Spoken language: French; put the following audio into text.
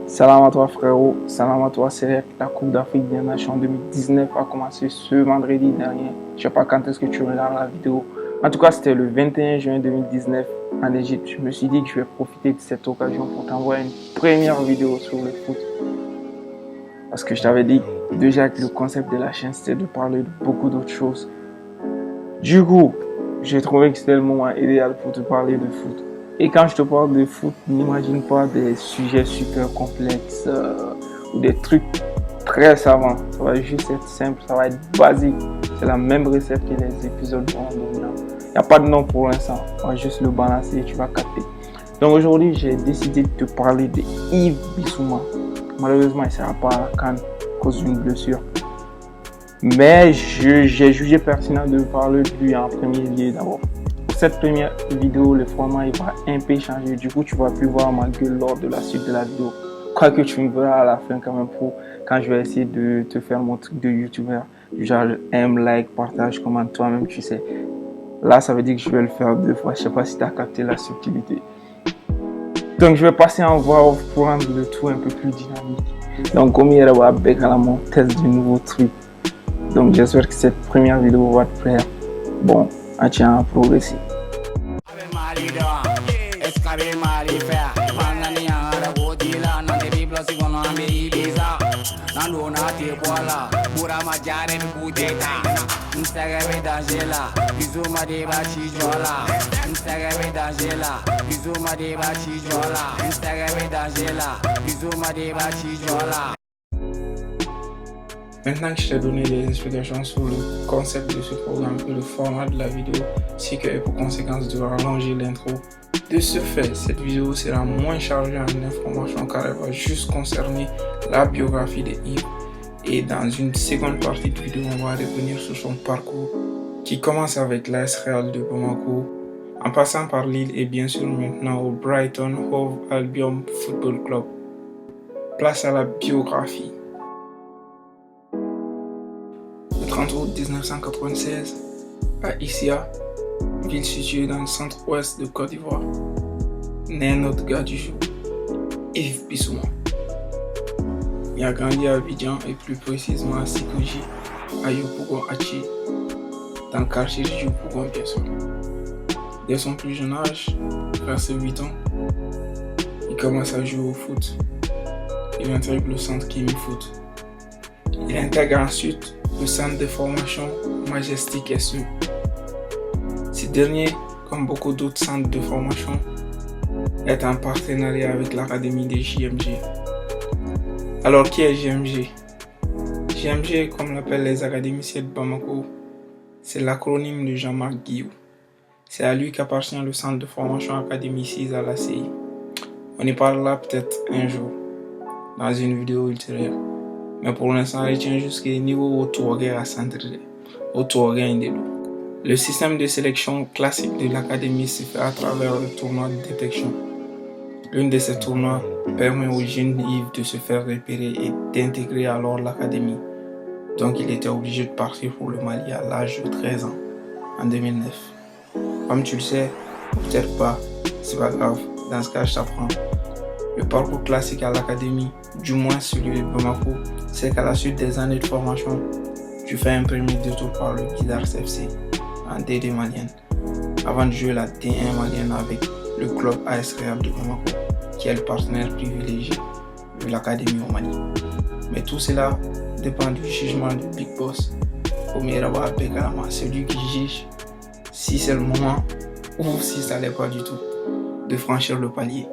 Salam à toi frérot, salam à toi. C'est la Coupe d'Afrique des Nations 2019 a commencé ce vendredi dernier. Je sais pas quand est-ce que tu regardes la vidéo. En tout cas, c'était le 21 juin 2019 en Égypte. Je me suis dit que je vais profiter de cette occasion pour t'envoyer une première vidéo sur le foot. Parce que je t'avais dit déjà que le concept de la chaîne c'était de parler de beaucoup d'autres choses. Du coup, j'ai trouvé que c'était le moment idéal pour te parler de foot. Et quand je te parle de foot, n'imagine pas des sujets super complexes ou des trucs très savants. Ça va juste être simple, ça va être basique. C'est la même recette que les épisodes précédents. Il n'y a pas de nom pour l'instant. On va juste le balancer et tu vas capter. Donc aujourd'hui, j'ai décidé de te parler de Yves Bissouma. Malheureusement, il ne sera pas à la CAN à cause d'une blessure. Mais j'ai jugé pertinent de parler de lui en premier lieu d'abord. Pour cette première vidéo, le format il va un peu changer. Du coup, tu vas plus voir ma gueule lors de la suite de la vidéo. Quoique tu me verras à la fin quand même quand je vais essayer de te faire mon truc de youtubeur. Genre aime, like, partage, commente toi-même, tu sais. Là, ça veut dire que je vais le faire 2 fois. Je sais pas si tu as capté la subtilité. Donc, je vais passer en voix off pour rendre le tout un peu plus dynamique. Donc, comme il y a avec à mon test du nouveau truc. Donc, j'espère que cette première vidéo va te plaire. Bon, on tient à progresser. Maintenant que je t'ai donné des explications sur le concept de ce programme et le format de la vidéo, c'est que pour conséquence de rallonger l'intro. De ce fait, cette vidéo sera moins chargée en informations car elle va juste concerner la biographie de Yves. Et dans une seconde partie de vidéo, on va revenir sur son parcours qui commence avec l'AS Real de Bamako, en passant par Lille et bien sûr maintenant au Brighton Hove Albion Football Club. Place à la biographie. Le 30 août 1996, à Issia, ville située dans le centre-ouest de Côte d'Ivoire, naît notre gars du jour, Yves Bissouma. Il a grandi à Abidjan et plus précisément à Sikoji, à Yopougon-Achi, dans le quartier de Yopougon bien sûr. Dès son plus jeune âge, vers ses 8 ans, il commence à jouer au foot. Il intègre le centre Kimi Foot. Il intègre ensuite le centre de formation Majestic SE. Ce dernier, comme beaucoup d'autres centres de formation, est en partenariat avec l'académie des JMG. Alors qui est JMG? JMG, comme l'appellent les académiciens de Bamako, c'est l'acronyme de Jean-Marc Guillou. C'est à lui qu'appartient le centre de formation Académie 6 à l'ACI. On y parlera peut-être un jour, dans une vidéo ultérieure. Mais pour l'instant, il tient jusqu'au niveau autorisé à s'entraîner. Le système de sélection classique de l'académie se fait à travers le tournoi de détection. L'un de ces tournois permet aux jeunes Yves de se faire repérer et d'intégrer alors l'académie. Donc il était obligé de partir pour le Mali à l'âge de 13 ans, en 2009. Comme tu le sais, peut-être pas, c'est pas grave, dans ce cas je t'apprends. Le parcours classique à l'académie, du moins celui de Bamako, c'est qu'à la suite des années de formation, tu fais un premier détour par le Guidars FC en DD malienne, avant de jouer la D1 malienne avec le club AS Real de Bamako, qui est le partenaire privilégié de l'académie au Mali. Mais tout cela dépend du jugement du Big Boss, Omiraba Bekalama, celui qui juge si c'est le moment ou si ça l'est pas du tout de franchir le palier.